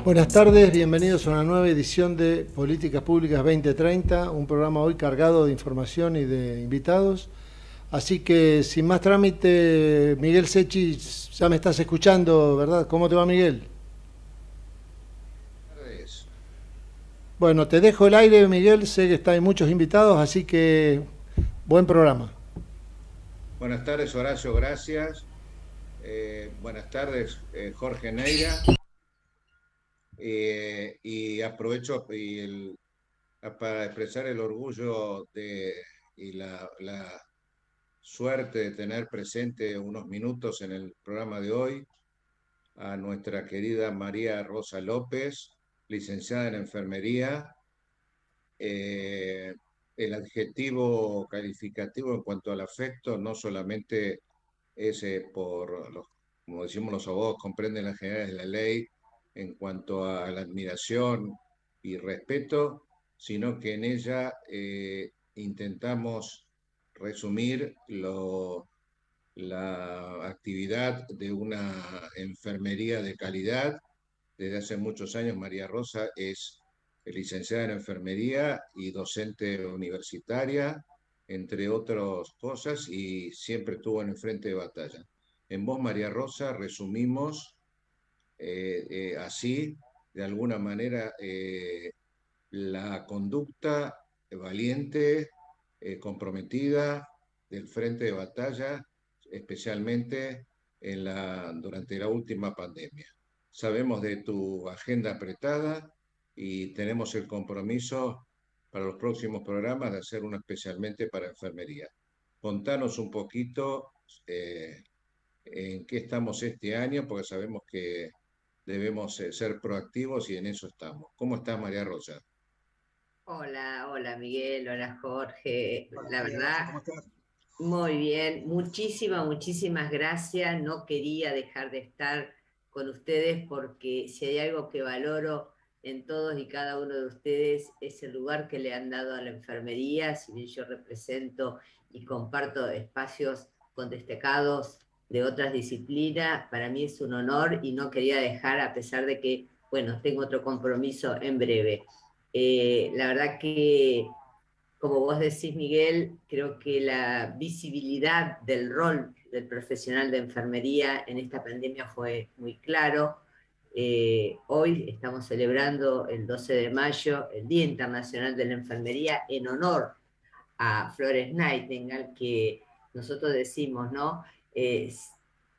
Buenas tardes, bienvenidos a una nueva edición de Políticas Públicas 2030, un programa hoy cargado de información y de invitados. Así que, sin más trámite, Miguel Secchi, ya me estás escuchando, ¿verdad? ¿Cómo te va, Miguel? Tardes. Bueno, te dejo el aire, Miguel, sé que hay muchos invitados, así que buen programa. Buenas tardes, Horacio, gracias. Buenas tardes, Jorge Neira. Y aprovecho para expresar el orgullo y la suerte de tener presente unos minutos en el programa de hoy a nuestra querida María Rosa López, licenciada en enfermería. Eh, el adjetivo calificativo en cuanto al afecto no solamente es como decimos los abogados, comprenden las generales de la ley en cuanto a la admiración y respeto, sino que en ella intentamos resumir la actividad de una enfermería de calidad. Desde hace muchos años María Rosa es licenciada en enfermería y docente universitaria, entre otras cosas, y siempre estuvo en el frente de batalla. En Voz María Rosa resumimos así, de alguna manera, la conducta valiente, comprometida del frente de batalla, especialmente durante la última pandemia. Sabemos de tu agenda apretada y tenemos el compromiso para los próximos programas de hacer uno especialmente para enfermería. Contanos un poquito en qué estamos este año, porque sabemos que debemos ser proactivos y en eso estamos. ¿Cómo estás, María Rosa? Hola, hola Miguel, hola Jorge. Hola La María Rosa, verdad, ¿cómo estás? muy bien. Muchísimas gracias. No quería dejar de estar con ustedes porque si hay algo que valoro en todos y cada uno de ustedes es el lugar que le han dado a la enfermería. Si bien yo represento y comparto espacios con destacados de otras disciplinas, para mí es un honor y no quería dejar, a pesar de que, bueno, tengo otro compromiso en breve. La verdad que, como vos decís, Miguel, creo que la visibilidad del rol del profesional de enfermería en esta pandemia fue muy claro. Hoy estamos celebrando el 12 de mayo, el Día Internacional de la Enfermería, en honor a Florence Nightingale, que nosotros decimos, ¿no?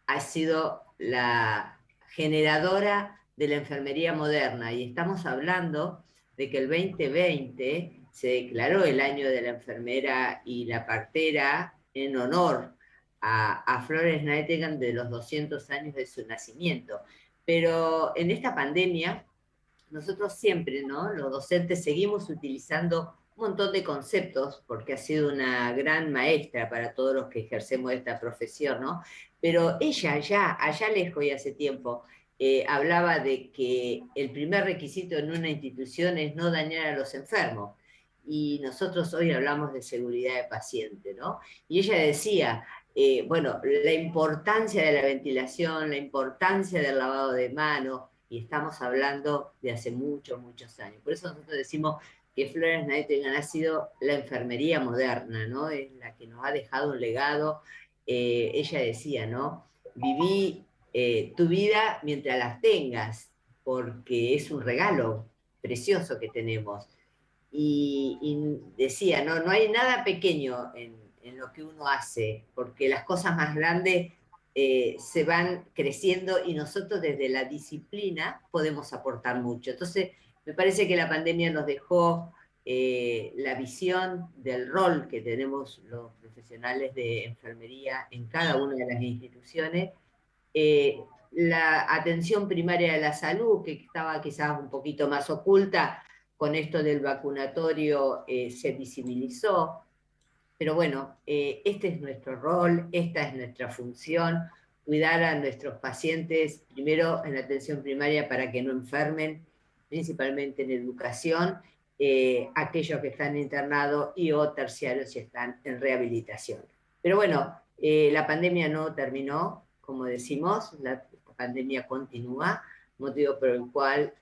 Ha sido la generadora de la enfermería moderna, y estamos hablando de que el 2020 se declaró el año de la enfermera y la partera en honor a Florence Nightingale, de los 200 años de su nacimiento. Pero en esta pandemia nosotros siempre, ¿no? Los docentes seguimos utilizando un montón de conceptos porque ha sido una gran maestra para todos los que ejercemos esta profesión, ¿no? Pero ella ya, allá lejos y hace tiempo, hablaba de que el primer requisito en una institución es no dañar a los enfermos. Y nosotros hoy hablamos de seguridad de paciente, ¿no? Y ella decía, bueno, la importancia de la ventilación, la importancia del lavado de manos, y estamos hablando de hace muchos años. Por eso nosotros decimos que Florence Nightingale ha sido la enfermería moderna, ¿no? Es la que nos ha dejado un legado. Ella decía, ¿no? Viví tu vida mientras las tengas, porque es un regalo precioso que tenemos. Y decía, ¿no? No hay nada pequeño en lo que uno hace, porque las cosas más grandes se van creciendo y nosotros desde la disciplina podemos aportar mucho. Entonces, me parece que la pandemia nos dejó la visión del rol que tenemos los profesionales de enfermería en cada una de las instituciones, la atención primaria de la salud, que estaba quizás un poquito más oculta, con esto del vacunatorio se visibilizó. Pero bueno, este es nuestro rol, esta es nuestra función: cuidar a nuestros pacientes, primero en la atención primaria para que no enfermen, principalmente en educación, aquellos que están internados, y o terciarios si están en rehabilitación. Pero bueno, la pandemia no terminó, como decimos, la pandemia continúa, motivo por el cual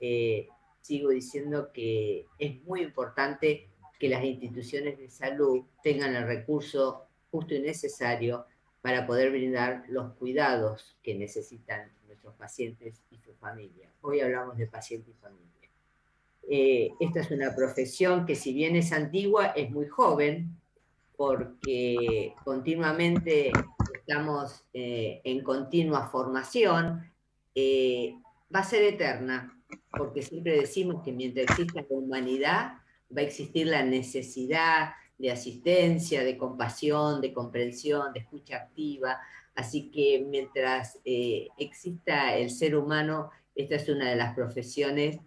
sigo diciendo que es muy importante que las instituciones de salud tengan el recurso justo y necesario para poder brindar los cuidados que necesitan nuestros pacientes y sus familias. Hoy hablamos de paciente y familia. Esta es una profesión que, si bien es antigua, es muy joven, porque continuamente estamos en continua formación. Va a ser eterna, porque siempre decimos que mientras exista la humanidad, va a existir la necesidad de asistencia, de compasión, de comprensión, de escucha activa. Así que mientras exista el ser humano, esta es una de las profesiones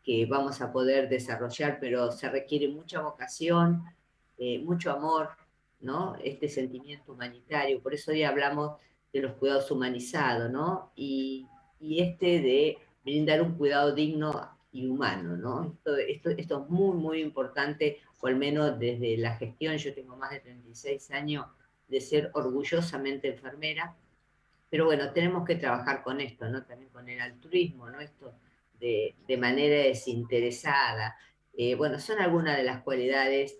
que vamos a poder desarrollar, pero se requiere mucha vocación, mucho amor, ¿no? Este sentimiento humanitario. Por eso hoy hablamos de los cuidados humanizados, ¿no? Y este de brindar un cuidado digno y humano, ¿no? Esto es muy, muy importante, o al menos desde la gestión. Yo tengo más de 36 años de ser orgullosamente enfermera, pero bueno, tenemos que trabajar con esto, ¿no? También con el altruismo, ¿no? Esto de manera desinteresada. Bueno, son algunas de las cualidades.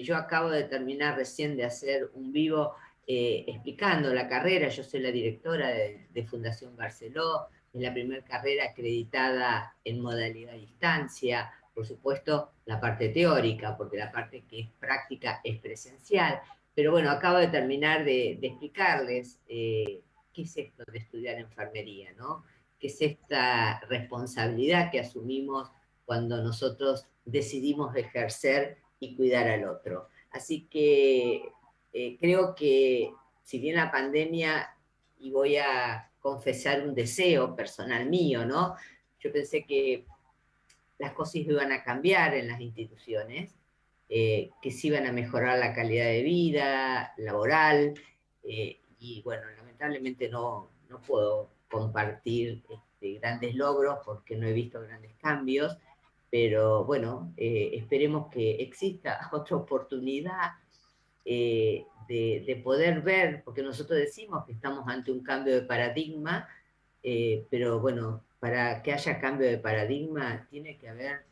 Yo acabo de terminar recién de hacer un vivo explicando la carrera. Yo soy la directora de Fundación Barceló, es la primera carrera acreditada en modalidad distancia. Por supuesto, la parte teórica, porque la parte que es práctica es presencial. Pero bueno, acabo de terminar de explicarles qué es esto de estudiar enfermería, ¿no? ¿Qué es esta responsabilidad que asumimos cuando nosotros decidimos ejercer y cuidar al otro? Así que creo que, si bien la pandemia, y voy a confesar un deseo personal mío, ¿no? Yo pensé que las cosas iban a cambiar en las instituciones, que se iban a mejorar la calidad de vida laboral, y bueno, lamentablemente no puedo compartir grandes logros porque no he visto grandes cambios, pero bueno, esperemos que exista otra oportunidad de poder ver, porque nosotros decimos que estamos ante un cambio de paradigma, pero bueno, para que haya cambio de paradigma tiene que haber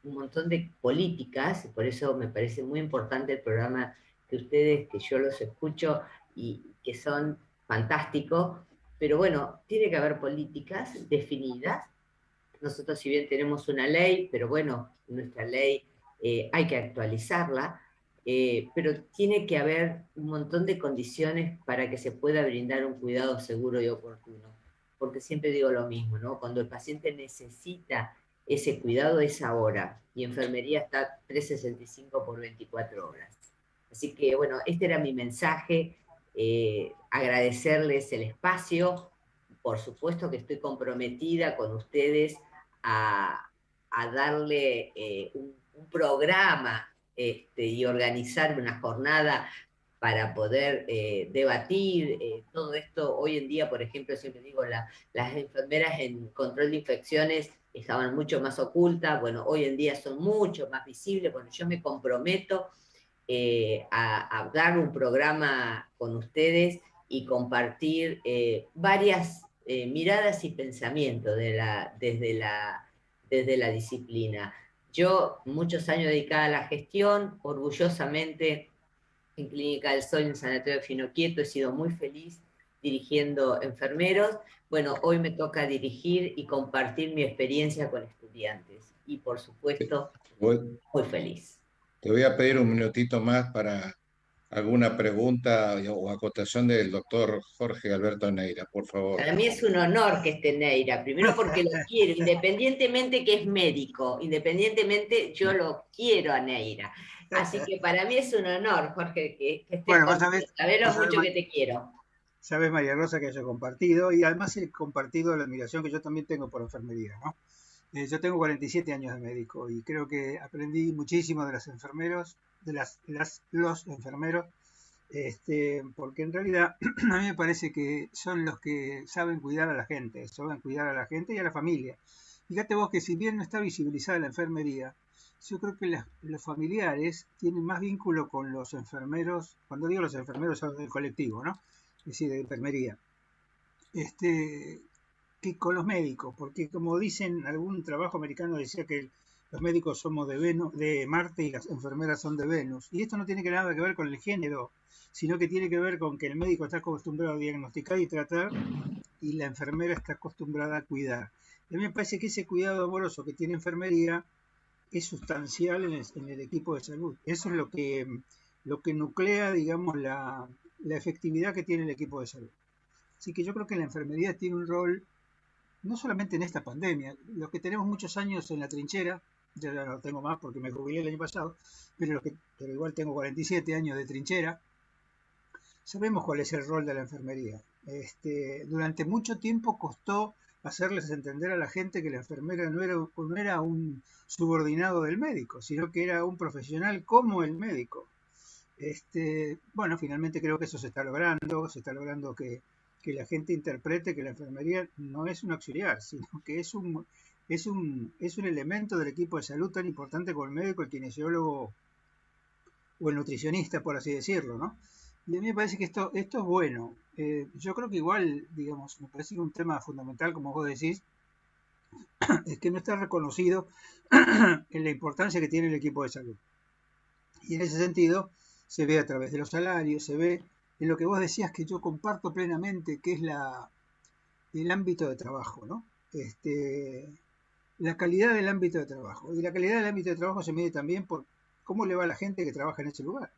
un montón de políticas, y por eso me parece muy importante el programa que ustedes, que yo los escucho y que son fantásticos, pero bueno, tiene que haber políticas definidas. Nosotros, si bien tenemos una ley, pero bueno, nuestra ley hay que actualizarla, pero tiene que haber un montón de condiciones para que se pueda brindar un cuidado seguro y oportuno. Porque siempre digo lo mismo, ¿no? Cuando el paciente necesita ese cuidado es ahora, y enfermería está 365 por 24 horas. Así que bueno, este era mi mensaje, agradecerles el espacio. Por supuesto que estoy comprometida con ustedes a darle un programa y organizar una jornada para poder debatir todo esto. Hoy en día, por ejemplo, siempre digo, las enfermeras en control de infecciones estaban mucho más ocultas. Bueno, hoy en día son mucho más visibles. Bueno, yo me comprometo a dar un programa con ustedes y compartir varias miradas y pensamientos desde la disciplina. Yo, muchos años dedicada a la gestión, orgullosamente en Clínica del Sol, en Sanatorio Finoquieto, he sido muy feliz dirigiendo enfermeros. Bueno, hoy me toca dirigir y compartir mi experiencia con estudiantes. Y por supuesto, muy feliz. Te voy a pedir un minutito más para alguna pregunta o acotación del doctor Jorge Alberto Neira, por favor. Para mí es un honor que esté Neira, primero porque lo quiero, independientemente que es médico, independientemente yo lo quiero a Neira. Así que para mí es un honor, Jorge, que estés bueno, conmigo. Sabés lo mucho que te quiero. Sabes, María Rosa, que haya compartido, y además he compartido la admiración que yo también tengo por enfermería, ¿no? Yo tengo 47 años de médico y creo que aprendí muchísimo de los enfermeros, de los enfermeros, porque en realidad a mí me parece que son los que saben cuidar a la gente, y a la familia. Fíjate vos que, si bien no está visibilizada la enfermería, yo creo que los familiares tienen más vínculo con los enfermeros. Cuando digo los enfermeros, hablo del colectivo, ¿no? Es decir, de enfermería. que con los médicos, porque como dicen, algún trabajo americano decía que los médicos somos de Venus, de Marte, y las enfermeras son de Venus. Y esto no tiene nada que ver con el género, sino que tiene que ver con que el médico está acostumbrado a diagnosticar y tratar, y la enfermera está acostumbrada a cuidar. Y a mí me parece que ese cuidado amoroso que tiene enfermería es sustancial en el equipo de salud. Eso es lo que nuclea, digamos, la efectividad que tiene el equipo de salud. Así que yo creo que la enfermería tiene un rol, no solamente en esta pandemia, los que tenemos muchos años en la trinchera, yo ya no tengo más porque me jubilé el año pasado, pero igual tengo 47 años de trinchera, sabemos cuál es el rol de la enfermería. Durante mucho tiempo costó hacerles entender a la gente que la enfermera no era un subordinado del médico, sino que era un profesional como el médico. Bueno, finalmente creo que eso se está logrando que la gente interprete que la enfermería no es un auxiliar, sino que es un elemento del equipo de salud tan importante como el médico, el kinesiólogo o el nutricionista, por así decirlo, ¿no? Y a mí me parece que esto es bueno. Yo creo que igual, digamos, me parece que un tema fundamental, como vos decís, es que no está reconocido en la importancia que tiene el equipo de salud. Y en ese sentido se ve a través de los salarios, se ve en lo que vos decías, que yo comparto plenamente, que es el ámbito de trabajo, ¿no? La calidad del ámbito de trabajo. Y la calidad del ámbito de trabajo se mide también por cómo le va a la gente que trabaja en ese lugar,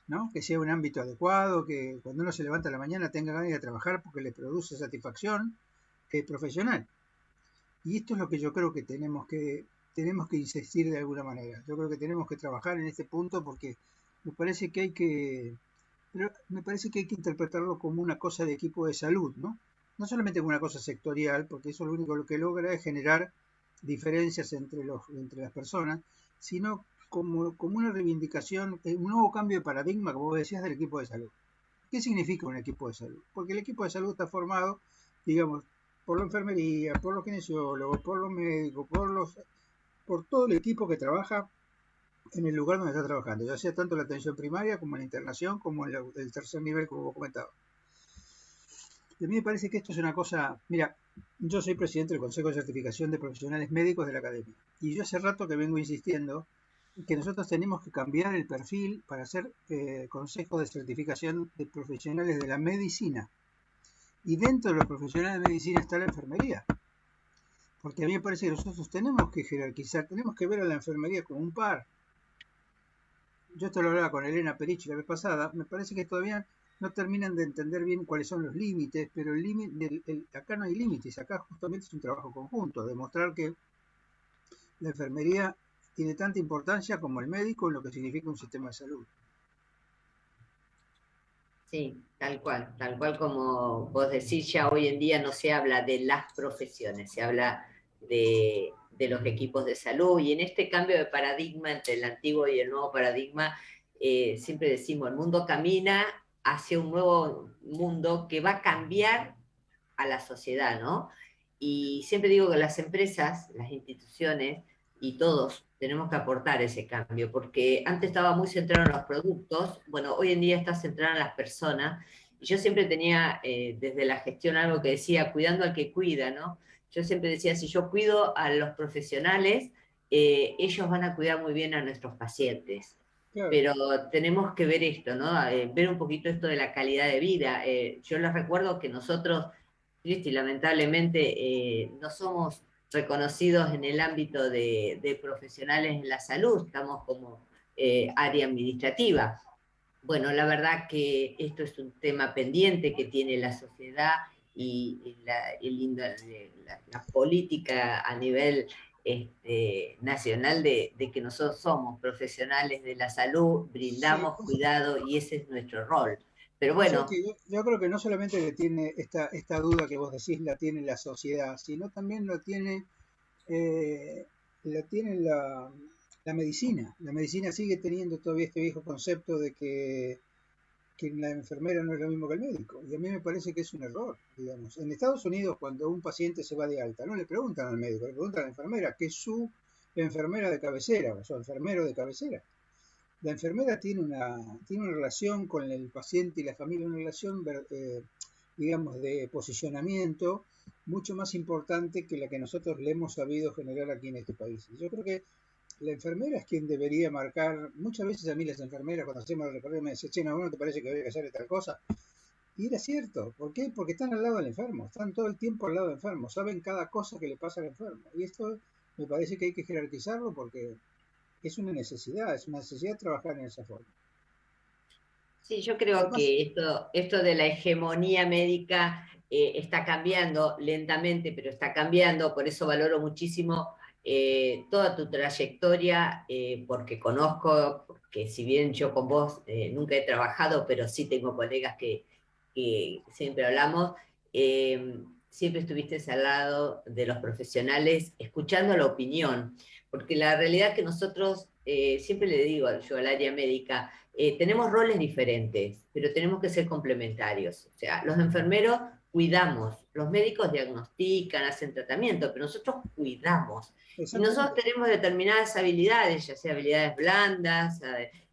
¿no? Que sea un ámbito adecuado, que cuando uno se levanta a la mañana tenga ganas de trabajar porque le produce satisfacción profesional. Y esto es lo que yo creo que tenemos que insistir de alguna manera. Yo creo que tenemos que trabajar en este punto porque me parece que hay que interpretarlo como una cosa de equipo de salud, ¿no? No solamente como una cosa sectorial, porque eso lo único que logra es generar diferencias entre las personas, sino como una reivindicación, un nuevo cambio de paradigma, como vos decías, del equipo de salud. ¿Qué significa un equipo de salud? Porque el equipo de salud está formado, digamos, por la enfermería, por los kinesiólogos, por los médicos, por todo el equipo que trabaja en el lugar donde está trabajando, ya sea tanto la atención primaria como en la internación, como en el tercer nivel, como vos comentabas. Y a mí me parece que esto es una cosa. Mira, yo soy presidente del Consejo de Certificación de Profesionales Médicos de la Academia, y yo hace rato que vengo insistiendo que nosotros tenemos que cambiar el perfil para hacer Consejo de Certificación de Profesionales de la Medicina. Y dentro de los profesionales de medicina está la enfermería. Porque a mí me parece que nosotros tenemos que jerarquizar, tenemos que ver a la enfermería como un par. Yo esto lo hablaba con Elena Perici la vez pasada, me parece que todavía no terminan de entender bien cuáles son los límites, pero acá no hay límites, acá justamente es un trabajo conjunto, demostrar que la enfermería tiene tanta importancia como el médico en lo que significa un sistema de salud. Sí, tal cual como vos decís, ya hoy en día no se habla de las profesiones, se habla de los equipos de salud, y en este cambio de paradigma entre el antiguo y el nuevo paradigma, siempre decimos, el mundo camina hacia un nuevo mundo que va a cambiar a la sociedad, ¿no? Y siempre digo que las empresas, las instituciones y todos tenemos que aportar ese cambio, porque antes estaba muy centrado en los productos, bueno, hoy en día está centrado en las personas, y yo siempre tenía desde la gestión algo que decía, cuidando al que cuida, ¿no? Yo siempre decía, si yo cuido a los profesionales, ellos van a cuidar muy bien a nuestros pacientes. Claro. Pero tenemos que ver esto, ¿no? Ver un poquito esto de la calidad de vida. Yo les recuerdo que nosotros, triste y lamentablemente, no somos reconocidos en el ámbito de profesionales en la salud, estamos como área administrativa. Bueno, la verdad que esto es un tema pendiente que tiene la sociedad y la política a nivel nacional de que nosotros somos profesionales de la salud, brindamos cuidado y ese es nuestro rol. Pero bueno. Yo creo que no solamente que tiene esta duda que vos decís, la tiene la sociedad, sino también lo tiene la medicina. La medicina sigue teniendo todavía este viejo concepto de que la enfermera no es lo mismo que el médico. Y a mí me parece que es un error, digamos. En Estados Unidos, cuando un paciente se va de alta, no le preguntan al médico, le preguntan a la enfermera, que es su enfermera de cabecera o su enfermero de cabecera. La enfermera tiene una relación con el paciente y la familia, una relación digamos, de posicionamiento mucho más importante que la que nosotros le hemos sabido generar aquí en este país. Y yo creo que la enfermera es quien debería marcar. Muchas veces a mí las enfermeras, cuando hacemos el recorrido, me dicen, che, ¿no, no te parece que habría que hacer tal cosa? Y era cierto. ¿Por qué? Porque están al lado del enfermo, están todo el tiempo al lado del enfermo, saben cada cosa que le pasa al enfermo. Y esto me parece que hay que jerarquizarlo porque es una necesidad trabajar en esa forma. Sí, yo creo Además, que esto de la hegemonía médica está cambiando lentamente, pero está cambiando, por eso valoro muchísimo toda tu trayectoria, porque conozco, porque si bien yo con vos nunca he trabajado, pero sí tengo colegas que siempre hablamos, siempre estuviste al lado de los profesionales, escuchando la opinión, porque la realidad es que nosotros, siempre le digo yo al área médica, tenemos roles diferentes, pero tenemos que ser complementarios. O sea, los enfermeros cuidamos, los médicos diagnostican, hacen tratamiento, pero nosotros cuidamos. Y nosotros tenemos determinadas habilidades, ya sea habilidades blandas,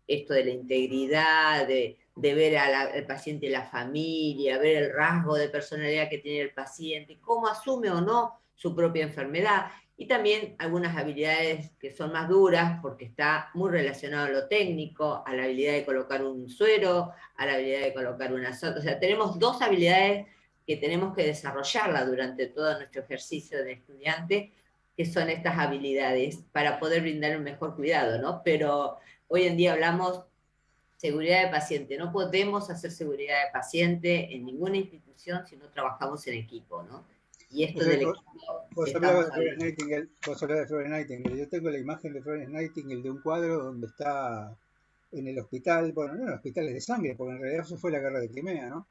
esto de la integridad, de ver al paciente y la familia, ver el rasgo de personalidad que tiene el paciente, cómo asume o no su propia enfermedad. Y también algunas habilidades que son más duras, porque está muy relacionado a lo técnico, a la habilidad de colocar un suero, a la habilidad de colocar una sonda. O sea, tenemos dos habilidades que tenemos que desarrollarla durante todo nuestro ejercicio de estudiante, que son estas habilidades para poder brindar un mejor cuidado, ¿no? Pero hoy en día hablamos seguridad de paciente. No podemos hacer seguridad de paciente en ninguna institución si no trabajamos en equipo, ¿no? Y esto del equipo vos estamos hablabas de Florence Nightingale. Yo tengo la imagen de Florence Nightingale de un cuadro donde está en el hospital, bueno, no en el hospital es de sangre, porque en realidad eso fue la guerra de Crimea, ¿no?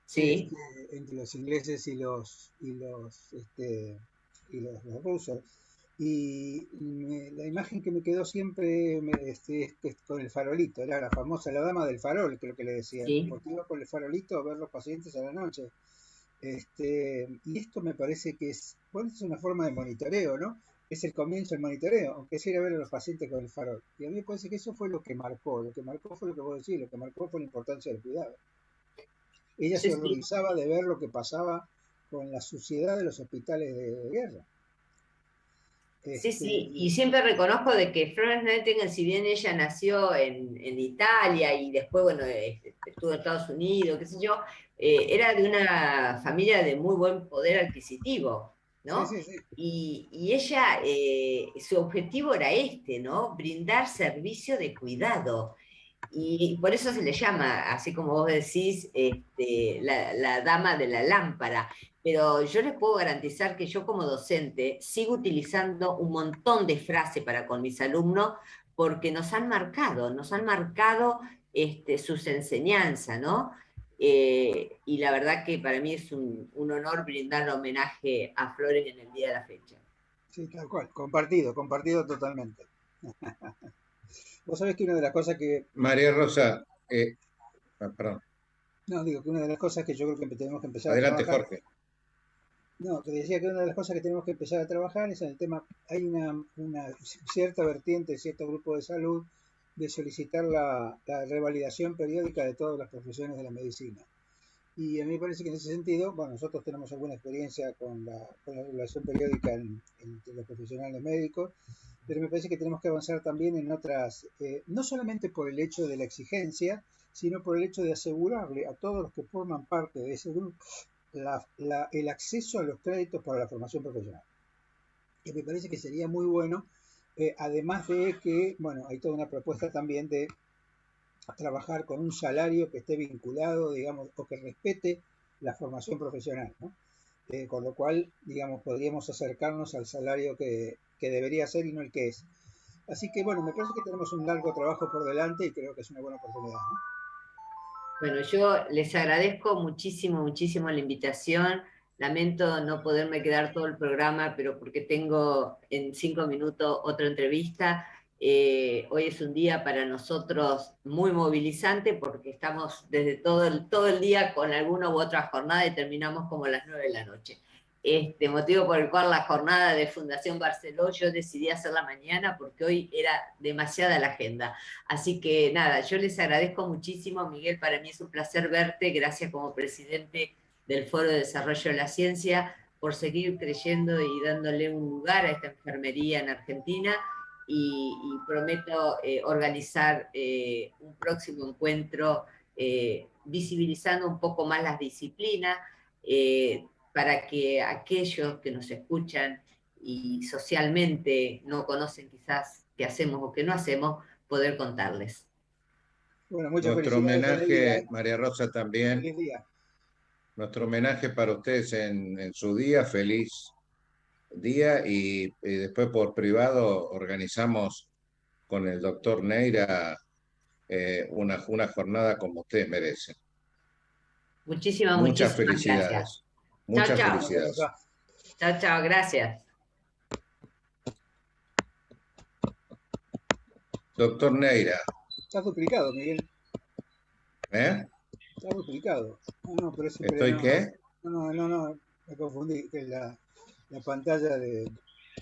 Sí. Entre los ingleses y los rusos. Y la imagen que me quedó siempre es con el farolito, era la famosa, la dama del farol, creo que le decían, Sí. porque iba con el farolito a ver los pacientes a la noche. Y esto me parece que es una forma de monitoreo, ¿no? Es el comienzo del monitoreo, aunque es ir a ver a los pacientes con el farol. Y a mí me parece que eso fue lo que marcó fue lo que vos decís, lo que marcó fue la importancia del cuidado. Ella Sí, se sí. horrorizaba de ver lo que pasaba con la suciedad de los hospitales de guerra. Sí, sí, y siempre reconozco de que Florence Nightingale, si bien ella nació en Italia y después, bueno, estuvo en Estados Unidos, qué sé yo, era de una familia de muy buen poder adquisitivo, ¿no? Sí, sí, sí. Y ella, su objetivo era este, ¿no? Brindar servicio de cuidado. Y por eso se le llama, así como vos decís, la dama de la lámpara. Pero yo les puedo garantizar que yo como docente sigo utilizando un montón de frases para con mis alumnos porque nos han marcado sus enseñanzas, ¿no? Y la verdad que para mí es un honor brindar homenaje a Flores en el día de la fecha. Sí, tal cual, compartido totalmente. Vos sabés que una de las cosas que... María Rosa, perdón. No, digo que una de las cosas que yo creo que tenemos que empezar a Adelante, trabajar... Jorge. No, te decía que una de las cosas que tenemos que empezar a trabajar es en el tema, hay una cierta vertiente, cierto grupo de salud, de solicitar la revalidación periódica de todas las profesiones de la medicina. Y a mí me parece que en ese sentido, bueno, nosotros tenemos alguna experiencia con la revalidación periódica entre los profesionales médicos, pero me parece que tenemos que avanzar también en otras, no solamente por el hecho de la exigencia, sino por el hecho de asegurarle a todos los que forman parte de ese grupo el acceso a los créditos para la formación profesional. Y me parece que sería muy bueno, además de que, bueno, hay toda una propuesta también de trabajar con un salario que esté vinculado, digamos, o que respete la formación profesional, ¿no? Con lo cual, digamos, podríamos acercarnos al salario que debería ser y no el que es. Así que, bueno, me parece que tenemos un largo trabajo por delante y creo que es una buena oportunidad, ¿no? Bueno, yo les agradezco muchísimo, muchísimo la invitación. Lamento no poderme quedar todo el programa, pero porque tengo en 5 minutos otra entrevista. Hoy es un día para nosotros muy movilizante porque estamos desde todo el día con alguna u otra jornada y terminamos como a las 9 de la noche. Motivo por el cual la jornada de Fundación Barceló yo decidí hacerla mañana porque hoy era demasiada la agenda. Así que nada, yo les agradezco muchísimo, Miguel, para mí es un placer verte, gracias como presidente del Foro de Desarrollo de la Ciencia, por seguir creyendo y dándole un lugar a esta enfermería en Argentina, y prometo organizar un próximo encuentro visibilizando un poco más las disciplinas, para que aquellos que nos escuchan y socialmente no conocen quizás qué hacemos o qué no hacemos, poder contarles. Bueno, muchas Nuestro felicidades. homenaje, María Rosa, también. Feliz día. Nuestro homenaje para ustedes en su día, feliz día, y después por privado organizamos con el doctor Neira una jornada como ustedes merecen. Muchas felicidades. Gracias. Muchas Chao, chao. felicidades. Chao, chao, gracias. Doctor Neira. Está duplicado, Miguel. ¿Eh? Está duplicado. No, pero es ¿Estoy no, qué? No, me confundí. Que la pantalla de...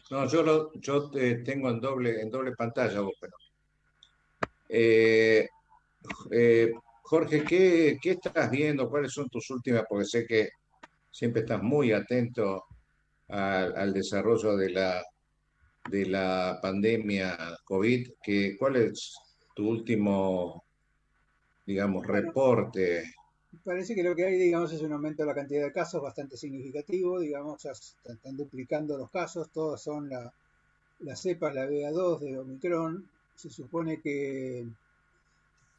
No, yo tengo en doble pantalla vos, pero... Jorge, ¿qué estás viendo? ¿Cuáles son tus últimas? Porque sé que siempre estás muy atento al desarrollo de la pandemia COVID. ¿Cuál es tu último, digamos, reporte? Parece que lo que hay, digamos, es un aumento de la cantidad de casos bastante significativo, digamos, ya están duplicando los casos, todos son las cepas, la BA2 de Omicron. Se supone que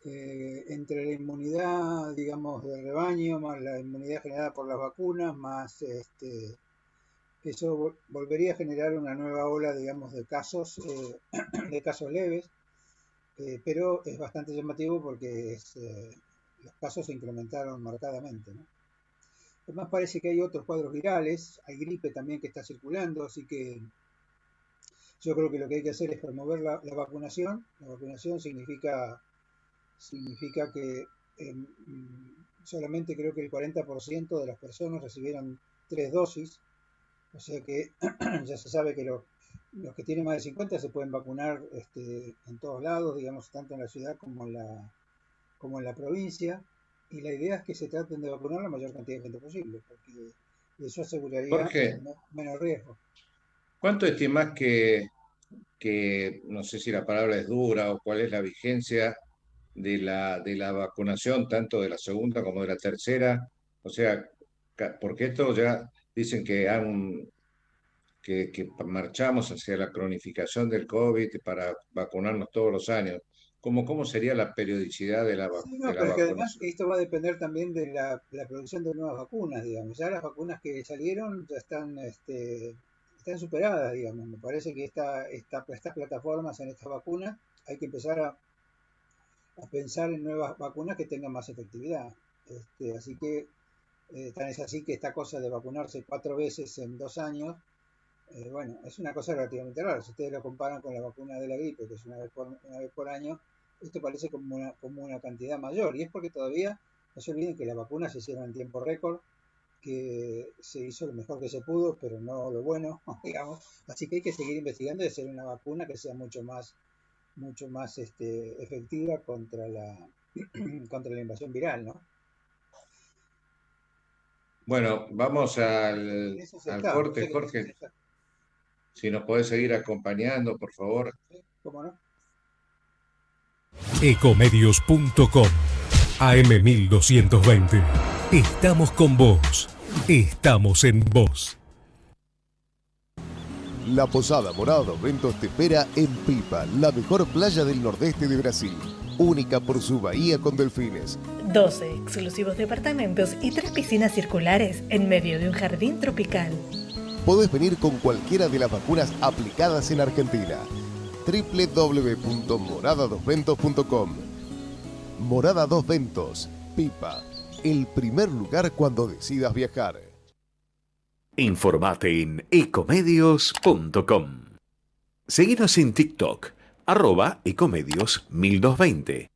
entre la inmunidad, digamos, de rebaño, más la inmunidad generada por las vacunas, más eso volvería a generar una nueva ola, digamos, de casos leves, pero es bastante llamativo porque los casos se incrementaron marcadamente, ¿no? Además parece que hay otros cuadros virales, hay gripe también que está circulando, así que yo creo que lo que hay que hacer es promover la vacunación. La vacunación significa que solamente creo que el 40% de las personas recibieron 3 dosis, o sea que ya se sabe que los que tienen más de 50 se pueden vacunar en todos lados, digamos, tanto en la ciudad como en la provincia, y la idea es que se traten de vacunar la mayor cantidad de gente posible, porque eso aseguraría Jorge, menos riesgo. ¿cuánto estimás que, no sé si la palabra es dura o cuál es la vigencia de la vacunación, tanto de la segunda como de la tercera? O sea, porque esto ya dicen que marchamos hacia la cronificación del COVID para vacunarnos todos los años. ¿Cómo sería la periodicidad de la Sí, no, de la pero es que además vacunación? esto va a depender también de la producción de nuevas vacunas, digamos. Ya las vacunas que salieron ya están superadas, digamos. Me parece que estas plataformas en estas vacunas hay que empezar a pensar en nuevas vacunas que tengan más efectividad. Así que tan es así que esta cosa de vacunarse 4 veces en 2 años, bueno, es una cosa relativamente rara. Si ustedes lo comparan con la vacuna de la gripe, que es una vez por año, esto parece como una cantidad mayor, y es porque todavía no se olviden que las vacunas se hicieron en tiempo récord, que se hizo lo mejor que se pudo, pero no lo bueno, digamos. Así que hay que seguir investigando y hacer una vacuna que sea mucho más efectiva contra la invasión viral, ¿no? Bueno, vamos al corte, No sé Jorge. Si nos podés seguir acompañando, por favor. ¿Sí? ¿Cómo no? Ecomedios.com AM1220. Estamos con vos. Estamos en vos. La Posada Morada dos Ventos te espera en Pipa, la mejor playa del nordeste de Brasil. Única por su bahía con delfines. 12 exclusivos departamentos y 3 piscinas circulares en medio de un jardín tropical. Podés venir con cualquiera de las vacunas aplicadas en Argentina. www.moradadosventos.com. Morada Dos Ventos, Pipa, el primer lugar cuando decidas viajar. Informate en ecomedios.com. Seguinos en TikTok, @ecomedios1220.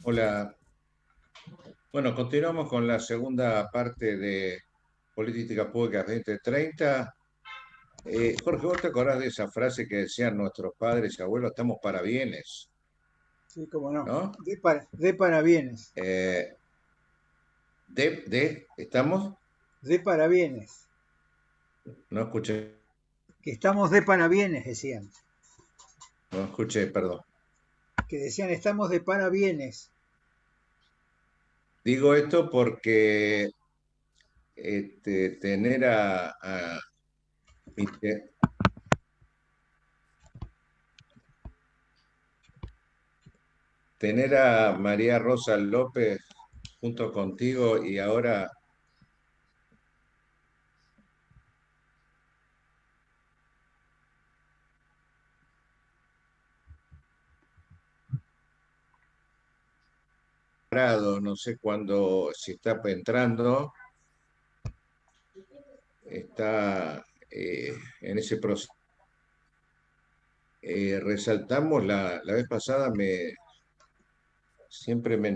Hola. Bueno, continuamos con la segunda parte de Política Pública 2030. Jorge, ¿vos te acordás de esa frase que decían nuestros padres y abuelos? Estamos para bienes, Sí, cómo no. ¿no? De parabienes. ¿Estamos? De parabienes. No escuché, Que estamos de parabienes, decían. perdón. Que decían, estamos de parabienes. Digo esto porque tener tener a María Rosa López junto contigo y ahora no sé cuándo, si está entrando, está en ese proceso. Resaltamos la vez pasada, siempre me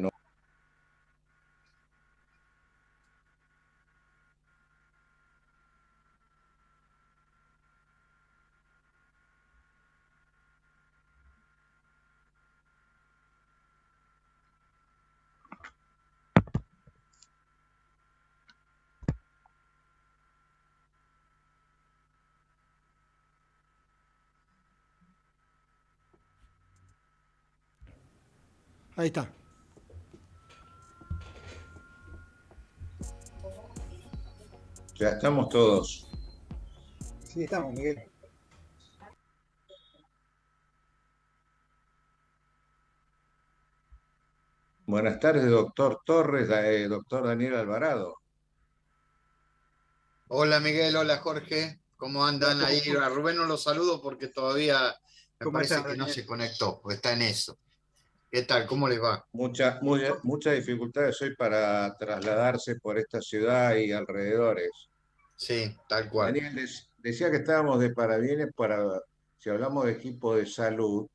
Ahí está. Ya estamos todos. Sí, estamos, Miguel. Buenas tardes, doctor Torres, doctor Daniel Alvarado. Hola Miguel, hola Jorge, ¿cómo andan? Ahí a Rubén no lo saludo porque todavía me ¿Cómo parece estás, que no Daniel? se conectó, o está en eso. ¿Qué tal? ¿Cómo les va? Muchas dificultades hoy para trasladarse por esta ciudad y alrededores. Sí, tal cual. Daniel, decía que estábamos de parabienes para, si hablamos de equipo de salud,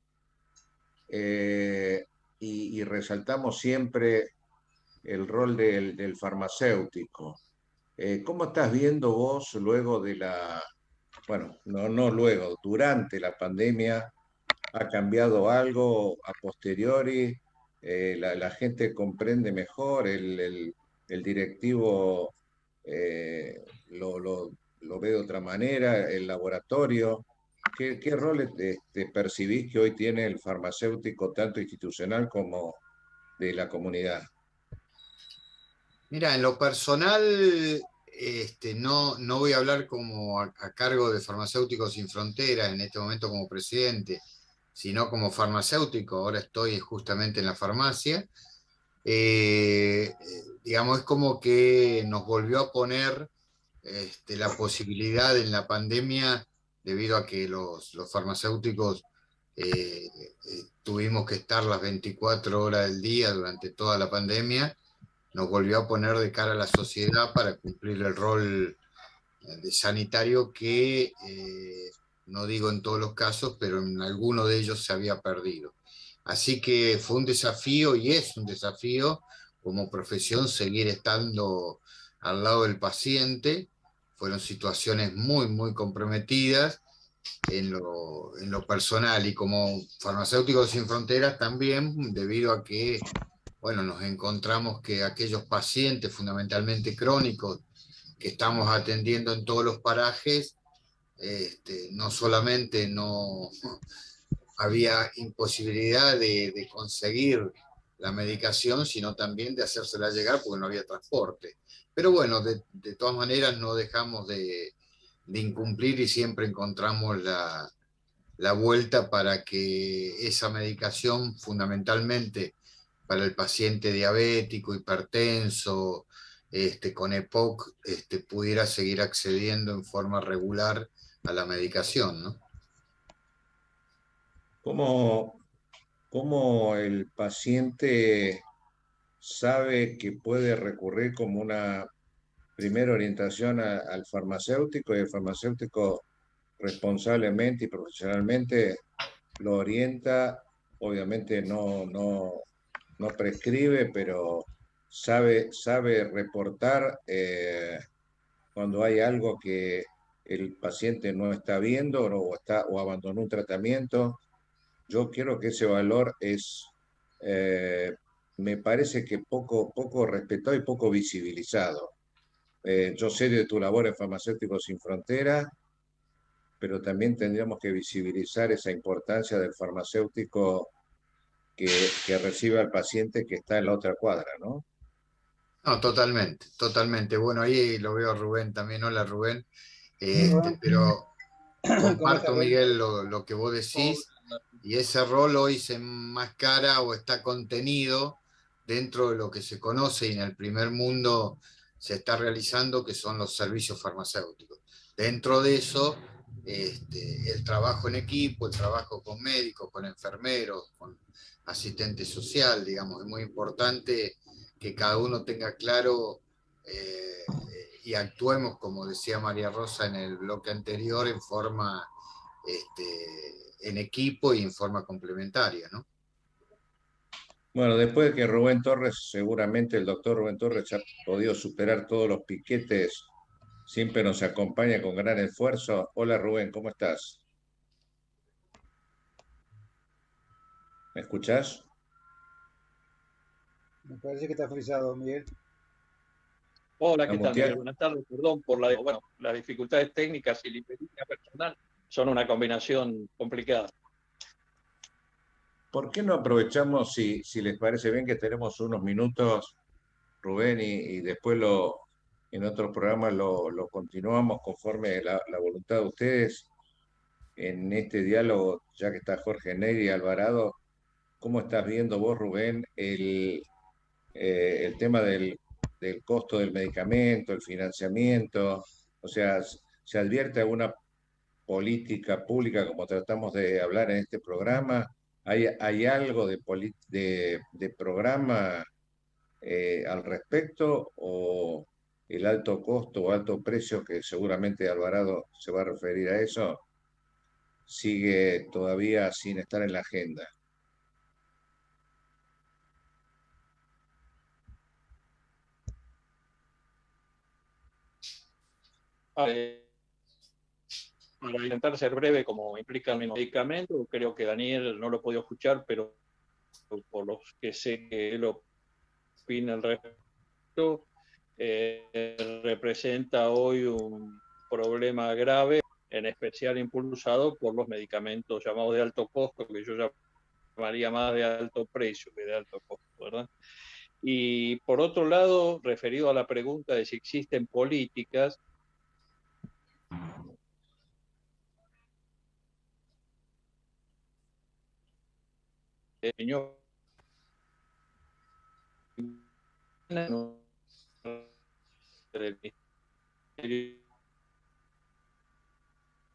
y resaltamos siempre el rol del farmacéutico. ¿Cómo estás viendo vos luego de bueno, no luego, durante la pandemia? ¿Ha cambiado algo a posteriori? La gente comprende mejor, el directivo eh, lo, lo- lo ve de otra manera, el laboratorio. ¿Qué rol percibís que hoy tiene el farmacéutico, tanto institucional como de la comunidad? Mira, en lo personal, no voy a hablar como a cargo de Farmacéuticos Sin Fronteras en este momento como presidente, sino como farmacéutico. Ahora estoy justamente en la farmacia. Digamos, es como que nos volvió a poner la posibilidad en la pandemia, debido a que los farmacéuticos tuvimos que estar las 24 horas del día durante toda la pandemia, nos volvió a poner de cara a la sociedad para cumplir el rol de sanitario que, no digo en todos los casos, pero en alguno de ellos se había perdido. Así que fue un desafío y es un desafío como profesión seguir estando al lado del paciente. Fueron situaciones muy, muy comprometidas en lo personal, y como Farmacéuticos Sin Fronteras también, debido a que, bueno, nos encontramos que aquellos pacientes fundamentalmente crónicos que estamos atendiendo en todos los parajes, no solamente no había imposibilidad de conseguir la medicación, sino también de hacérsela llegar porque no había transporte. Pero bueno, de todas maneras no dejamos de incumplir y siempre encontramos la vuelta para que esa medicación, fundamentalmente para el paciente diabético, hipertenso, con EPOC, pudiera seguir accediendo en forma regular a la medicación, ¿no? ¿Cómo el paciente sabe que puede recurrir como una primera orientación al farmacéutico, y el farmacéutico responsablemente y profesionalmente lo orienta? Obviamente no no prescribe, pero sabe reportar cuando hay algo que el paciente no está viendo o abandonó un tratamiento. Yo creo que ese valor eh, me parece que poco respetado y poco visibilizado. Yo sé de tu labor en Farmacéuticos Sin Fronteras, pero también tendríamos que visibilizar esa importancia del farmacéutico que recibe al paciente que está en la otra cuadra, ¿no? No, totalmente, totalmente. Bueno, ahí lo veo a Rubén también. Hola, Rubén. Rubén. Pero ¿Cómo estás, comparto, Rubén? Miguel, lo que vos decís, y ese rol hoy se enmascara o está contenido dentro de lo que se conoce y en el primer mundo se está realizando, que son los servicios farmacéuticos. Dentro de eso, el trabajo en equipo, el trabajo con médicos, con enfermeros, con asistente social, digamos, es muy importante que cada uno tenga claro y actuemos, como decía María Rosa en el bloque anterior, en forma, en equipo y en forma complementaria, ¿no? Bueno, después de que Rubén Torres, seguramente el doctor Rubén Torres ha podido superar todos los piquetes, siempre nos acompaña con gran esfuerzo. Hola Rubén, ¿cómo estás? ¿Me escuchás? Me parece que está frisado, Miguel. Hola, ¿A ¿qué tal, Miguel? mutear? Buenas tardes. Perdón por las dificultades técnicas y la imperencia personal son una combinación complicada. ¿Por qué no aprovechamos, si les parece bien, que tenemos unos minutos, Rubén, y después en otros programas lo continuamos conforme la voluntad de ustedes en este diálogo, ya que está Jorge Neri y Alvarado? ¿Cómo estás viendo vos, Rubén, el tema del costo del medicamento, el financiamiento? O sea, ¿se advierte alguna política pública, como tratamos de hablar en este programa? ¿Hay algo de programa al respecto, o el alto costo o alto precio, que seguramente Alvarado se va a referir a eso, sigue todavía sin estar en la agenda? Para intentar ser breve, como implica mi medicamento, creo que Daniel no lo puedo escuchar, pero por los que sé que él opina al respecto, representa hoy un problema grave, en especial impulsado por los medicamentos llamados de alto costo, que yo llamaría más de alto precio que de alto costo, ¿verdad? Y por otro lado, referido a la pregunta de si existen políticas, señor, del Ministerio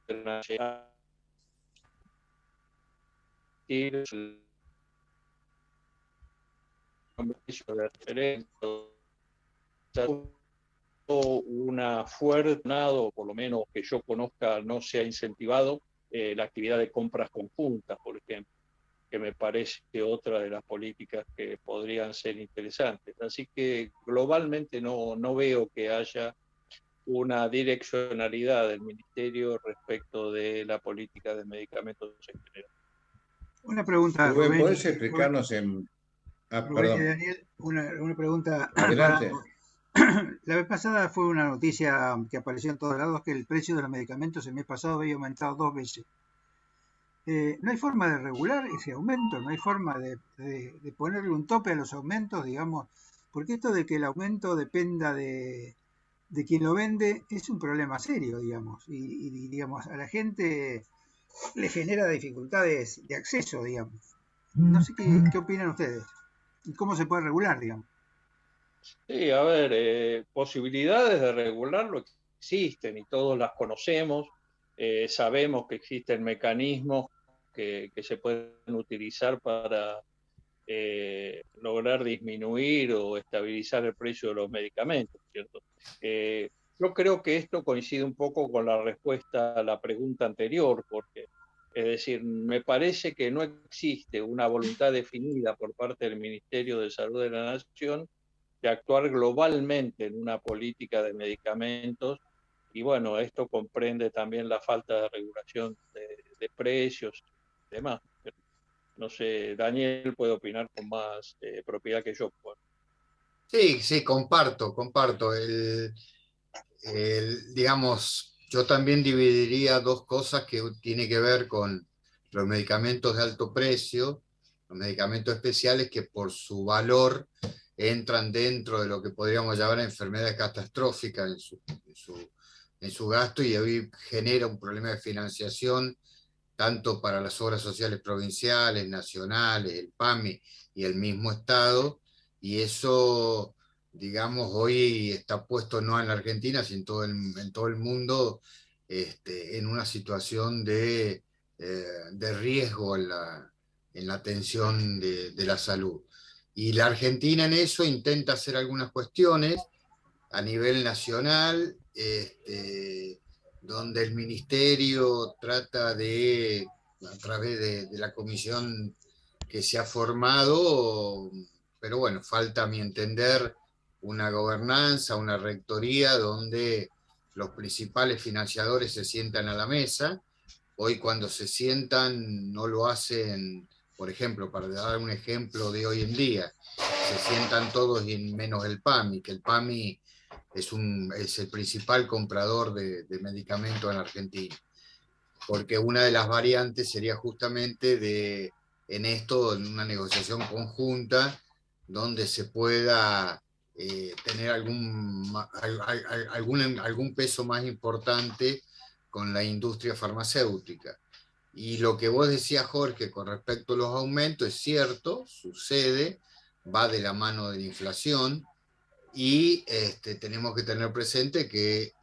Internacional, de referencia, una fuerte, o por lo menos que yo conozca, no se ha incentivado la actividad de compras conjuntas, por ejemplo, que me parece otra de las políticas que podrían ser interesantes. Así que globalmente no veo que haya una direccionalidad del Ministerio respecto de la política de medicamentos en general. Una pregunta, Rubén, Rubén ¿podés explicarnos en... Ah, Rubén y perdón. Daniel, una pregunta para Adelante. ambos. La vez pasada fue una noticia que apareció en todos lados que el precio de los medicamentos el mes pasado había aumentado 2 veces. No hay forma de regular ese aumento, no hay forma de ponerle un tope a los aumentos, digamos, porque esto de que el aumento dependa de quien lo vende es un problema serio, digamos, y digamos, a la gente le genera dificultades de acceso, digamos. No sé qué opinan ustedes y cómo se puede regular, digamos. Sí, a ver, posibilidades de regularlo existen y todos las conocemos. Sabemos que existen mecanismos que se pueden utilizar para lograr disminuir o estabilizar el precio de los medicamentos, ¿cierto? Yo creo que esto coincide un poco con la respuesta a la pregunta anterior, porque Es decir, me parece que no existe una voluntad definida por parte del Ministerio de Salud de la Nación de actuar globalmente en una política de medicamentos. Y bueno, esto comprende también la falta de regulación de precios y demás. No sé, Daniel puede opinar con más propiedad que yo. Sí, sí, comparto. Digamos, yo también dividiría dos cosas que tiene que ver con los medicamentos de alto precio, los medicamentos especiales que por su valor entran dentro de lo que podríamos llamar enfermedades catastróficas en su gasto, y hoy genera un problema de financiación tanto para las obras sociales provinciales, nacionales, el PAMI y el mismo Estado, y eso, digamos, hoy está puesto no en la Argentina, sino en todo el mundo, en una situación de riesgo en la atención de la salud. Y la Argentina en eso intenta hacer algunas cuestiones a nivel nacional, donde el ministerio trata de, a través de la comisión que se ha formado, pero bueno, falta a mi entender una gobernanza, una rectoría donde los principales financiadores se sientan a la mesa. Hoy cuando se sientan no lo hacen, por ejemplo, para dar un ejemplo de hoy en día, se sientan todos y menos el PAMI, que el PAMI es el principal comprador de medicamentos en Argentina, porque una de las variantes sería justamente en esto, en una negociación conjunta, donde se pueda tener algún peso más importante con la industria farmacéutica. Y lo que vos decías, Jorge, con respecto a los aumentos, es cierto, sucede, va de la mano de la inflación, y tenemos que tener presente que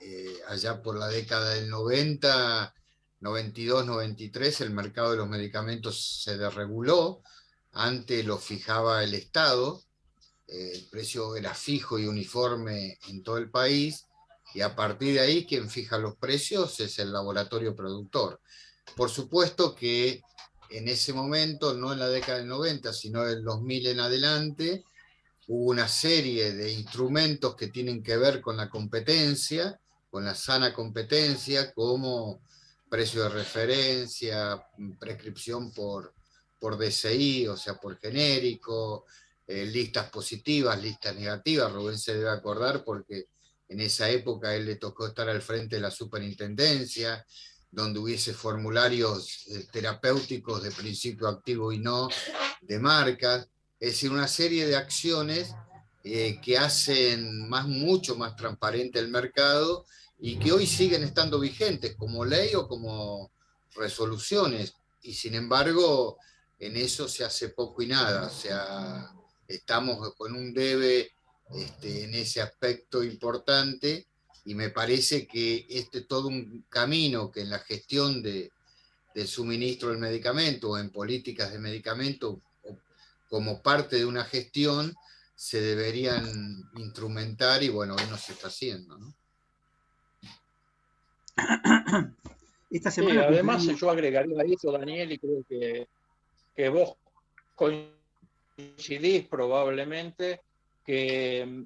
allá por la década del 90, 92, 93, el mercado de los medicamentos se desreguló. Antes lo fijaba el Estado, el precio era fijo y uniforme en todo el país, y a partir de ahí quien fija los precios es el laboratorio productor. Por supuesto que en ese momento, no en la década del 90, sino del 2000 en adelante, hubo una serie de instrumentos que tienen que ver con la competencia, con la sana competencia, como precio de referencia, prescripción por DCI, o sea, por genérico, listas positivas, listas negativas. Rubén se debe acordar porque en esa época a él le tocó estar al frente de la superintendencia, donde hubiese formularios terapéuticos de principio activo y no de marcas. Es decir, una serie de acciones que hacen mucho más transparente el mercado y que hoy siguen estando vigentes como ley o como resoluciones. Y sin embargo, en eso se hace poco y nada. O sea, estamos con un debe en ese aspecto importante, y me parece que todo un camino que en la gestión del suministro del medicamento o en políticas de medicamento como parte de una gestión se deberían instrumentar, y bueno, hoy no se está haciendo, ¿no? Esta semana sí, además yo agregaría a eso, Daniel, y creo que vos coincidís probablemente, que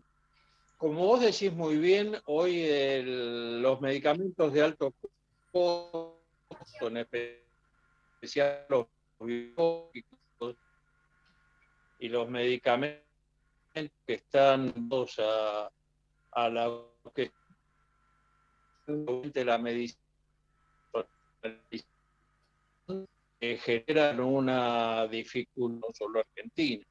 como vos decís muy bien, hoy los medicamentos de alto costo, en especial los biológicos y los medicamentos que están a la que la medicina generan una dificultad, no solo Argentina.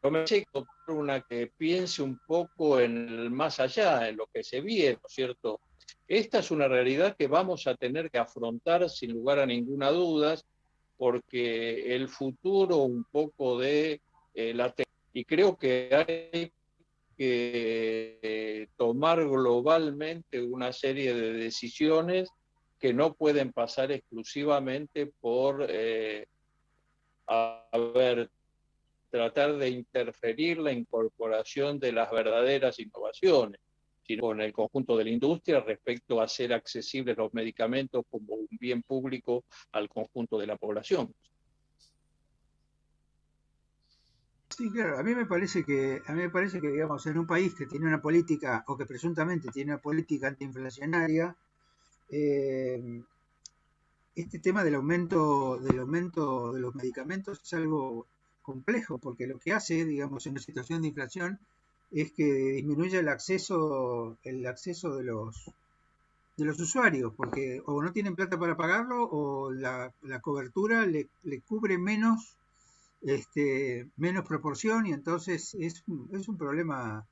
Yo me parece que una que piense un poco en el más allá, en lo que se viene, ¿no es cierto? Esta es una realidad que vamos a tener que afrontar sin lugar a ninguna duda, porque el futuro un poco de la tecnología, y creo que hay que tomar globalmente una serie de decisiones que no pueden pasar exclusivamente por tratar de interferir la incorporación de las verdaderas innovaciones. sino con el conjunto de la industria respecto a hacer accesibles los medicamentos como un bien público al conjunto de la población. Sí, claro, a mí me parece que, digamos, en un país que tiene una política, o que presuntamente tiene una política antiinflacionaria, este tema del aumento de los medicamentos es algo complejo, porque lo que hace, digamos, en una situación de inflación es que disminuye el acceso de los usuarios, porque o no tienen plata para pagarlo o la cobertura le cubre menos proporción, y entonces es un problema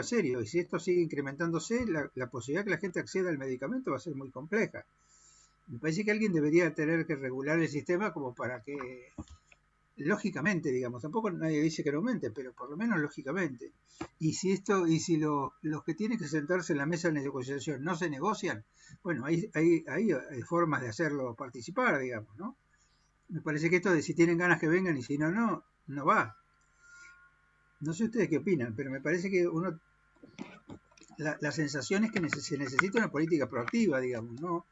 serio, y si esto sigue incrementándose, la posibilidad que la gente acceda al medicamento va a ser muy compleja. Me parece que alguien debería tener que regular el sistema como para que, lógicamente, digamos, tampoco nadie dice que no aumente, pero por lo menos lógicamente. Y si los que tienen que sentarse en la mesa de negociación no se negocian, bueno, hay formas de hacerlo participar, digamos, ¿no? Me parece que esto de si tienen ganas que vengan y si no, no va. No sé ustedes qué opinan, pero me parece que la sensación es que se necesita una política proactiva, digamos, no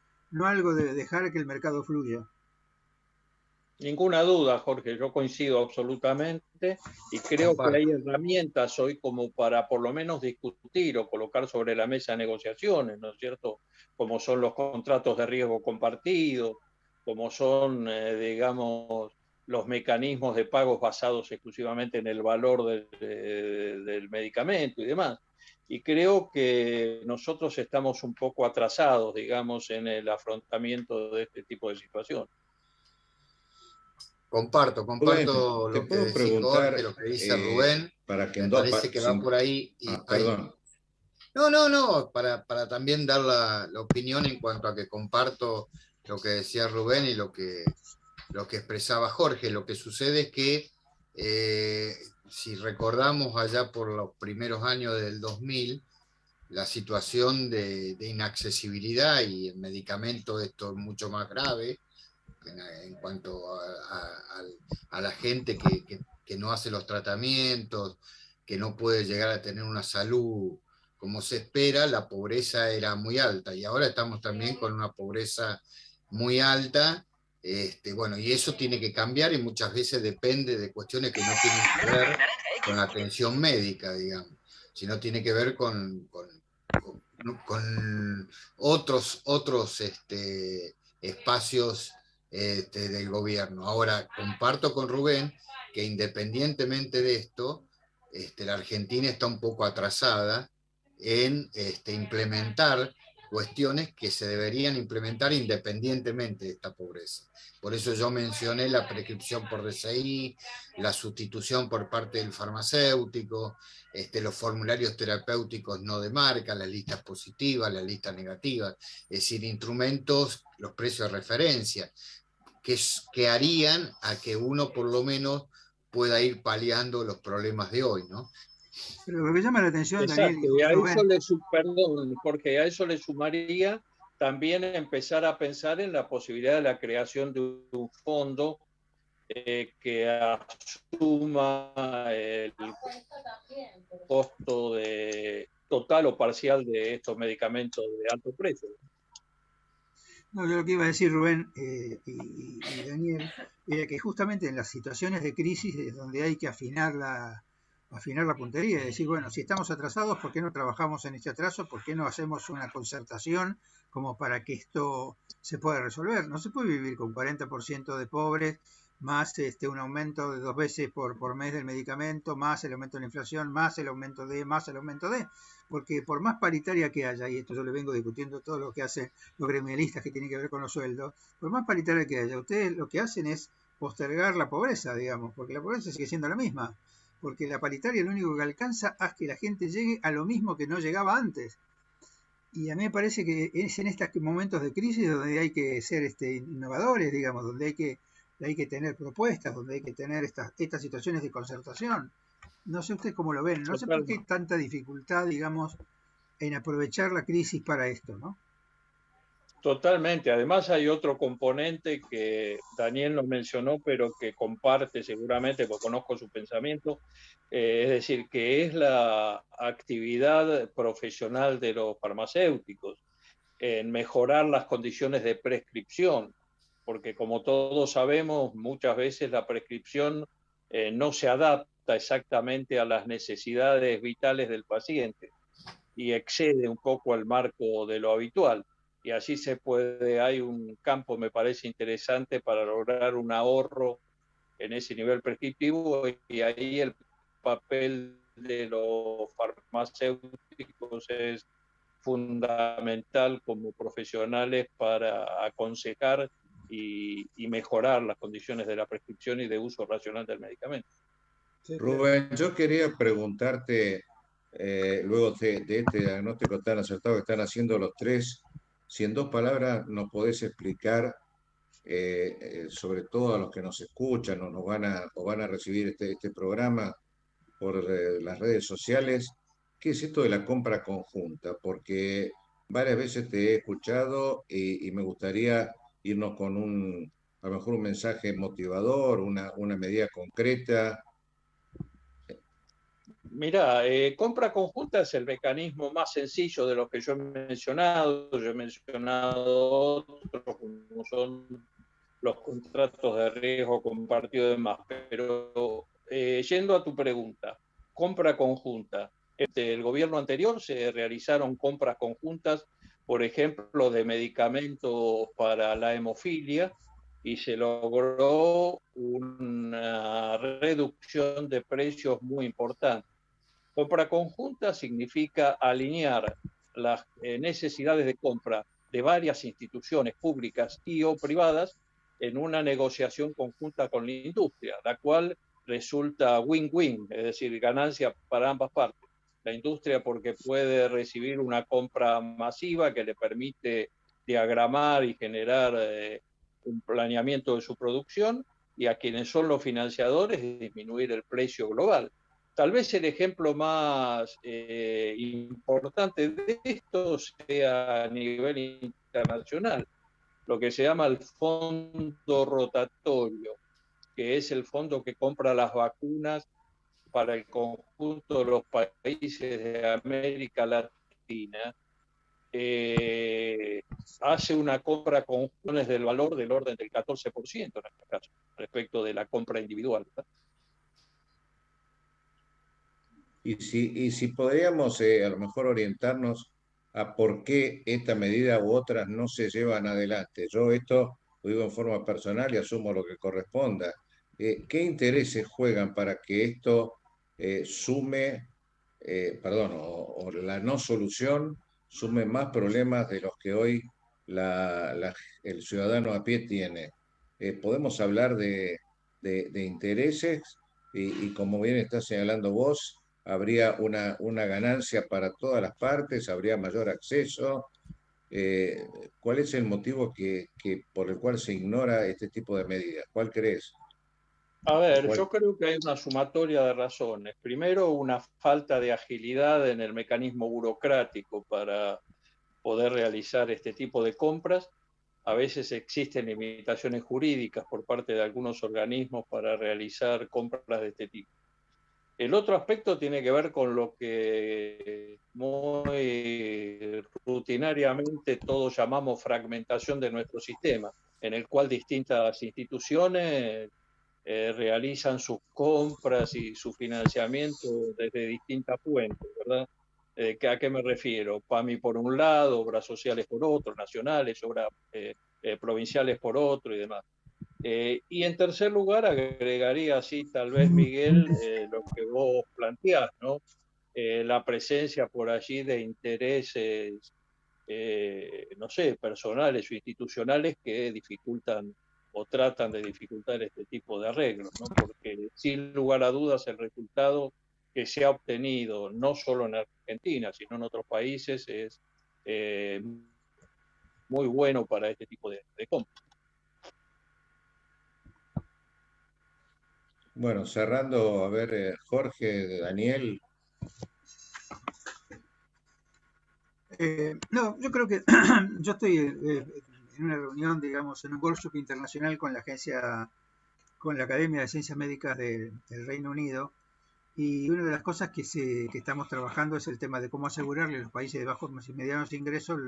algo de dejar que el mercado fluya. Ninguna duda, Jorge, yo coincido absolutamente y creo que hay herramientas hoy como para por lo menos discutir o colocar sobre la mesa negociaciones, ¿no es cierto? Como son los contratos de riesgo compartido, como son, digamos, los mecanismos de pagos basados exclusivamente en el valor del medicamento y demás. Y creo que nosotros estamos un poco atrasados, digamos, en el afrontamiento de este tipo de situación. Comparto Bueno, lo que decís, Jorge, lo que dice Rubén. Para que me parece que va por ahí. Perdón. No, para también dar la opinión en cuanto a que comparto lo que decía Rubén y lo que expresaba Jorge. Lo que sucede es que, si recordamos allá por los primeros años del 2000, la situación de inaccesibilidad y el medicamento, esto es mucho más grave en cuanto a la gente que no hace los tratamientos, que no puede llegar a tener una salud como se espera, la pobreza era muy alta, y ahora estamos también con una pobreza muy alta. Bueno, y eso tiene que cambiar, y muchas veces depende de cuestiones que no tienen que ver con la atención médica, digamos, sino tiene que ver con otros espacios del gobierno. Ahora, comparto con Rubén que independientemente de esto, la Argentina está un poco atrasada en implementar cuestiones que se deberían implementar independientemente de esta pobreza. Por eso yo mencioné la prescripción por DCI, la sustitución por parte del farmacéutico, los formularios terapéuticos no de marca, las listas positivas, las listas negativas, es decir, instrumentos, los precios de referencia, que harían a que uno por lo menos pueda ir paliando los problemas de hoy, ¿no? Pero lo que llama la atención, exacto, Daniel, perdón, Jorge, a eso le sumaría también empezar a pensar en la posibilidad de la creación de un fondo que asuma el costo total o parcial de estos medicamentos de alto precio. No, yo lo que iba a decir, Rubén y Daniel, era que justamente en las situaciones de crisis es donde hay que afinar la puntería, es decir, bueno, si estamos atrasados, ¿por qué no trabajamos en este atraso? ¿Por qué no hacemos una concertación como para que esto se pueda resolver? No se puede vivir con 40% de pobres, más un aumento de 2 veces por mes del medicamento, más el aumento de la inflación, más el aumento de, porque por más paritaria que haya, y esto yo le vengo discutiendo todo lo que hacen los gremialistas que tienen que ver con los sueldos, por más paritaria que haya, ustedes lo que hacen es postergar la pobreza, digamos, porque la pobreza sigue siendo la misma, porque la paritaria lo único que alcanza es que la gente llegue a lo mismo que no llegaba antes. Y a mí me parece que es en estos momentos de crisis donde hay que ser innovadores, digamos, donde hay que tener propuestas, donde hay que tener estas situaciones de concertación. No sé ustedes cómo lo ven, no sé por qué hay tanta dificultad, digamos, en aprovechar la crisis para esto, ¿no? Totalmente. Además hay otro componente que Daniel no mencionó, pero que comparte seguramente, porque conozco su pensamiento, es decir, que es la actividad profesional de los farmacéuticos en mejorar las condiciones de prescripción, porque como todos sabemos, muchas veces la prescripción no se adapta exactamente a las necesidades vitales del paciente y excede un poco al marco de lo habitual. Y así hay un campo, me parece interesante, para lograr un ahorro en ese nivel prescriptivo, y ahí el papel de los farmacéuticos es fundamental como profesionales para aconsejar y mejorar las condiciones de la prescripción y de uso racional del medicamento. Rubén, yo quería preguntarte, luego de este diagnóstico tan acertado que están haciendo los tres, si en 2 palabras nos podés explicar, sobre todo a los que nos escuchan o van a recibir este programa por las redes sociales, ¿qué es esto de la compra conjunta? Porque varias veces te he escuchado y me gustaría irnos con a lo mejor un mensaje motivador, una medida concreta. Mira, compra conjunta es el mecanismo más sencillo de los que yo he mencionado. Yo he mencionado otros, como son los contratos de riesgo compartido y demás. Pero yendo a tu pregunta, compra conjunta. El gobierno anterior se realizaron compras conjuntas, por ejemplo, de medicamentos para la hemofilia, y se logró una reducción de precios muy importante. Compra conjunta significa alinear las necesidades de compra de varias instituciones públicas y o privadas en una negociación conjunta con la industria, la cual resulta win-win, es decir, ganancia para ambas partes. La industria porque puede recibir una compra masiva que le permite diagramar y generar un planeamiento de su producción, y a quienes son los financiadores disminuir el precio global. Tal vez el ejemplo más importante de esto sea a nivel internacional, lo que se llama el fondo rotatorio, que es el fondo que compra las vacunas para el conjunto de los países de América Latina. Hace una compra con acciones del valor del orden del 14% en este caso, respecto de la compra individual, ¿verdad? Y si podríamos a lo mejor orientarnos a por qué esta medida u otras no se llevan adelante. Yo esto lo digo en forma personal y asumo lo que corresponda. ¿Qué intereses juegan para que esto o la no solución sume más problemas de los que hoy el ciudadano a pie tiene? Podemos hablar de intereses y como bien está señalando vos, habría una ganancia para todas las partes, habría mayor acceso. ¿Cuál es el motivo por el cual se ignora este tipo de medidas? ¿Cuál crees? A ver, yo creo que hay una sumatoria de razones. Primero, una falta de agilidad en el mecanismo burocrático para poder realizar este tipo de compras. A veces existen limitaciones jurídicas por parte de algunos organismos para realizar compras de este tipo. El otro aspecto tiene que ver con lo que muy rutinariamente todos llamamos fragmentación de nuestro sistema, en el cual distintas instituciones realizan sus compras y su financiamiento desde distintas fuentes, ¿verdad? ¿A qué me refiero? PAMI por un lado, obras sociales por otro, nacionales, obras provinciales por otro y demás. Y en tercer lugar, agregaría así, tal vez, Miguel, lo que vos planteás, ¿no? La presencia por allí de intereses, no sé, personales o institucionales que dificultan o tratan de dificultar este tipo de arreglos, ¿no? Porque sin lugar a dudas el resultado que se ha obtenido, no solo en Argentina, sino en otros países, es muy bueno para este tipo de compras. Bueno, cerrando, a ver, Jorge, Daniel. No, yo creo que yo estoy en una reunión, digamos, en un workshop internacional con la Academia de Ciencias Médicas del Reino Unido, y una de las cosas que estamos trabajando es el tema de cómo asegurarle a los países de bajos y medianos ingresos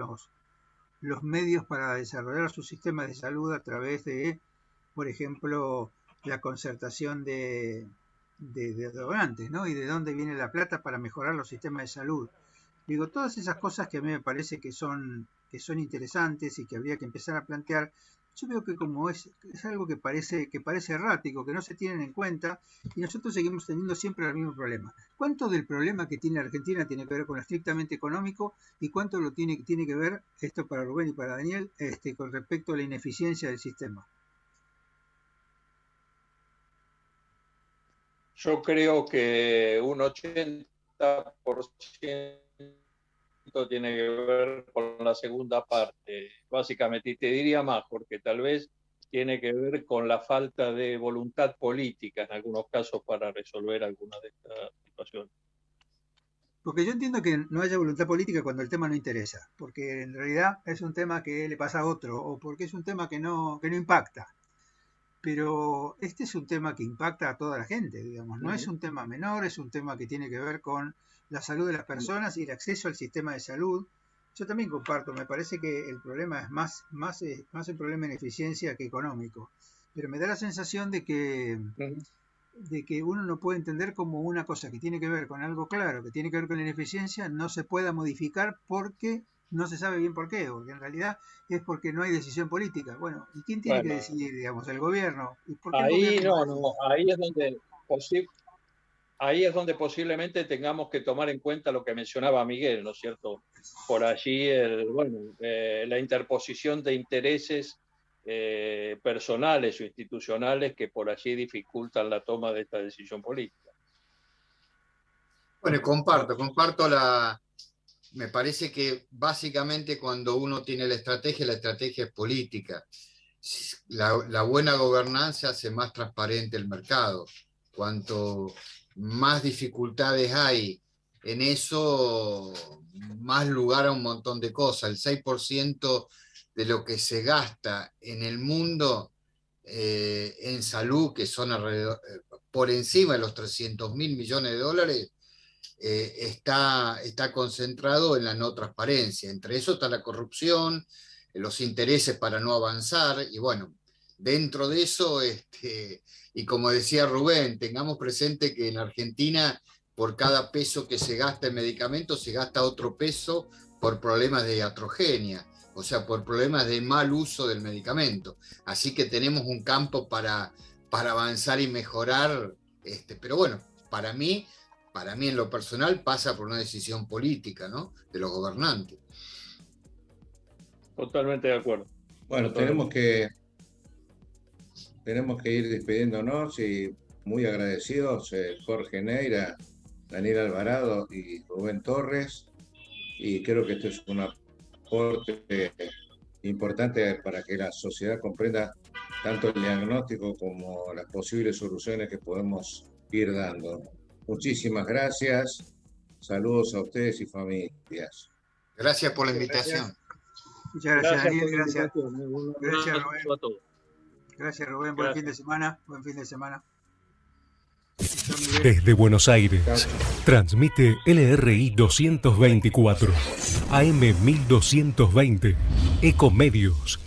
los medios para desarrollar su sistema de salud a través de, por ejemplo, la concertación de donantes, ¿no? Y de dónde viene la plata para mejorar los sistemas de salud. Digo, todas esas cosas que a mí me parece que son interesantes y que habría que empezar a plantear, yo veo que como es algo que parece errático, que no se tienen en cuenta, y nosotros seguimos teniendo siempre el mismo problema. ¿Cuánto del problema que tiene Argentina tiene que ver con lo estrictamente económico y cuánto lo tiene que ver, esto para Rubén y para Daniel, con respecto a la ineficiencia del sistema? Yo creo que un 80% tiene que ver con la segunda parte, básicamente, y te diría más, porque tal vez tiene que ver con la falta de voluntad política en algunos casos para resolver algunas de estas situaciones. Porque yo entiendo que no haya voluntad política cuando el tema no interesa, porque en realidad es un tema que le pasa a otro, o porque es un tema que no impacta. Pero este es un tema que impacta a toda la gente, digamos, no es un tema menor, es un tema que tiene que ver con la salud de las personas y el acceso al sistema de salud. Yo también comparto, me parece que el problema es más un problema en eficiencia que económico, pero me da la sensación de que uno no puede entender como una cosa que tiene que ver con algo claro, que tiene que ver con la ineficiencia, no se pueda modificar porque no se sabe bien por qué, porque en realidad es porque no hay decisión política. Bueno, ¿y quién tiene que decidir, digamos, el gobierno? ¿Y por qué ahí es donde posiblemente tengamos que tomar en cuenta lo que mencionaba Miguel, ¿no es cierto? Por allí, la interposición de intereses personales o institucionales que por allí dificultan la toma de esta decisión política. Bueno, comparto me parece que básicamente cuando uno tiene la estrategia es política. La buena gobernanza hace más transparente el mercado. Cuanto más dificultades hay en eso, más lugar a un montón de cosas. El 6% de lo que se gasta en el mundo en salud, que son alrededor, por encima de los 300.000 millones de dólares, está concentrado en la no transparencia. Entre eso está la corrupción, los intereses para no avanzar, y bueno, dentro de eso, y como decía Rubén, tengamos presente que en Argentina, por cada peso que se gasta en medicamentos, se gasta otro peso por problemas de iatrogenia, o sea, por problemas de mal uso del medicamento. Así que tenemos un campo para avanzar y mejorar, pero bueno, para mí en lo personal pasa por una decisión política, ¿no?, de los gobernantes. Totalmente de acuerdo. Bueno, tenemos que ir despidiéndonos y muy agradecidos, Jorge Neira, Daniel Alvarado y Rubén Torres, y creo que esto es un aporte importante para que la sociedad comprenda tanto el diagnóstico como las posibles soluciones que podemos ir dando. Muchísimas gracias, saludos a ustedes y familias. Gracias por la invitación. Muchas gracias, Daniel, gracias. Gracias, Rubén. Gracias, Rubén, buen fin de semana. Desde Buenos Aires, transmite LRI 224, AM 1220, Ecomedios.